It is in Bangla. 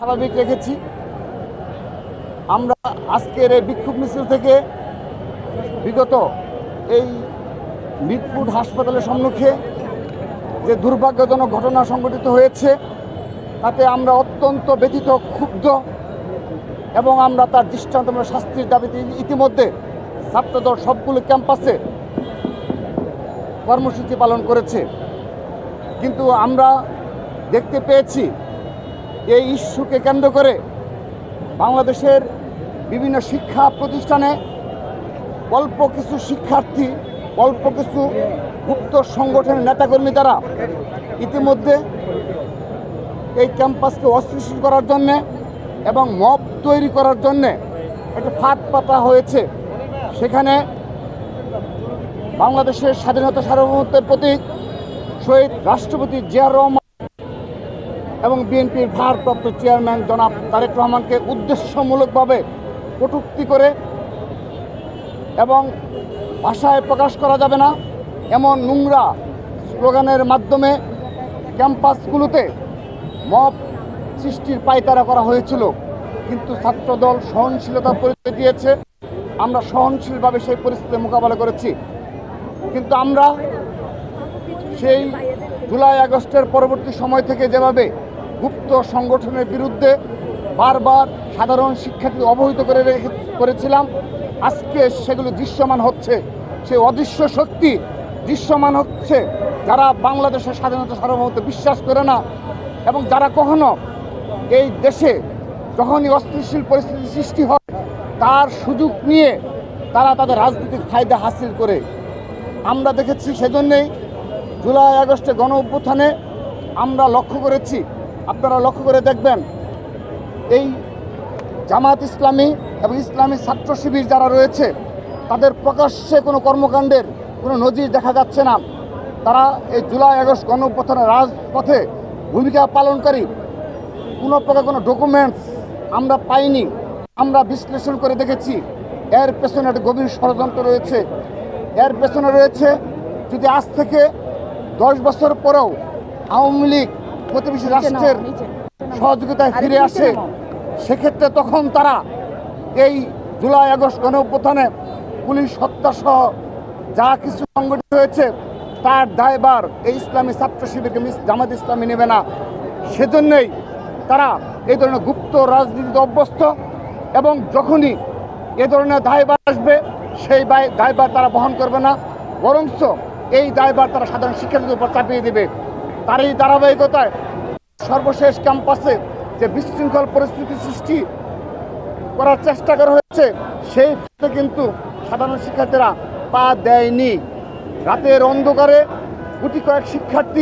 স্বাভাবিক রেখেছি। আমরা আজকের এই বিক্ষোভ মিছিল থেকে বিগত এই মিটফুড হাসপাতালের সম্মুখে যে দুর্ভাগ্যজনক ঘটনা সংঘটিত হয়েছে তাতে আমরা অত্যন্ত ব্যথিত, ক্ষুব্ধ এবং আমরা তার দৃষ্টান্তমূলক শাস্তির দাবিতে ইতিমধ্যে ছাত্রদল সবগুলো ক্যাম্পাসে কর্মসূচি পালন করেছে। কিন্তু আমরা দেখতে পেয়েছি এই ইস্যুকে কেন্দ্র করে বাংলাদেশের বিভিন্ন শিক্ষা প্রতিষ্ঠানে অল্প কিছু শিক্ষার্থী, অল্প কিছু গুপ্ত সংগঠনের নেতাকর্মী দ্বারা ইতিমধ্যে এই ক্যাম্পাসকে অস্থিতিশীল করার জন্যে এবং মব তৈরি করার জন্যে একটা ফাঁদ পাতা হয়েছে। সেখানে বাংলাদেশের স্বাধীনতা সার্বভৌমত্বের প্রতীক শহীদ রাষ্ট্রপতি জিয়াউর রহমান এবং বিএনপির ভারপ্রাপ্ত চেয়ারম্যান জনাব তারেক রহমানকে উদ্দেশ্যমূলকভাবে কটূক্তি করে এবং ভাষায় প্রকাশ করা যাবে না এমন নোংরা স্লোগানের মাধ্যমে ক্যাম্পাসগুলোতে মব সৃষ্টির পায়তারা করা হয়েছিল। কিন্তু ছাত্রদল সহনশীলতার পরিচয় দিয়েছে। আমরা সহনশীলভাবে সেই পরিস্থিতি মোকাবেলা করেছি। কিন্তু আমরা সেই জুলাই আগস্টের পরবর্তী সময় থেকে যেভাবে গুপ্ত সংগঠনের বিরুদ্ধে বারবার সাধারণ শিক্ষার্থী অবহিত করেছিলাম, আজকে সেগুলো দৃশ্যমান হচ্ছে। সেই অদৃশ্য শক্তি দৃশ্যমান হচ্ছে যারা বাংলাদেশের স্বাধীনতা সার্বভৌমত্ব বিশ্বাস করে না এবং যারা কখনো এই দেশে যখনই অস্থিতিশীল পরিস্থিতি সৃষ্টি হয় তার সুযোগ নিয়ে তারা তাদের রাজনৈতিক ফায়দা হাসিল করে। আমরা দেখেছি সেজন্যেই জুলাই আগস্টে গণ অভ্যুত্থানে আমরা লক্ষ্য করেছি, আপনারা লক্ষ্য করে দেখবেন, এই জামাত ইসলামী এবং ইসলামী ছাত্র শিবির যারা রয়েছে তাদের প্রকাশ্যে কোনো কর্মকাণ্ডের কোনো নজির দেখা যাচ্ছে না। তারা এই জুলাই আগস্ট গণ অভ্যুত্থানের রাজপথে ভূমিকা পালনকারী কোনো প্রকার কোনো ডকুমেন্টস আমরা পাইনি। আমরা বিশ্লেষণ করে দেখেছি এর পেছনে একটা গভীর ষড়যন্ত্র রয়েছে। এর পেছনে রয়েছে যদি আজ থেকে 10 বছর পরেও আওয়ামী লীগ প্রতিবেশী রাষ্ট্রের সহযোগিতায় ফিরে আসে, সেক্ষেত্রে তখন তারা এই জুলাই আগস্ট গণ অভ্যুত্থানে পুলিশ হত্যাসহ যা কিছু সংগঠিত হয়েছে তার দায়ভার এই ইসলামী ছাত্র শিবিরকে জামাত ইসলামী নেবে না। সেজন্যই তারা এই ধরনের গুপ্ত রাজনীতিতে অভ্যস্ত এবং যখনই এ ধরনের দায়ভার আসবে সেই দায়ভার তারা বহন করবে না, বরঞ্চ এই দায়ভার তারা সাধারণ শিক্ষার্থীদের উপর চাপিয়ে দেবে। তারই ধারাবাহিকতায় সর্বশেষ ক্যাম্পাসে যে বিশৃঙ্খল পরিস্থিতি সৃষ্টি করার চেষ্টা করা হয়েছে সেই ক্ষেত্রে কিন্তু সাধারণ শিক্ষার্থীরা পা দেয়নি। রাতের অন্ধকারে গুটি কয়েক শিক্ষার্থী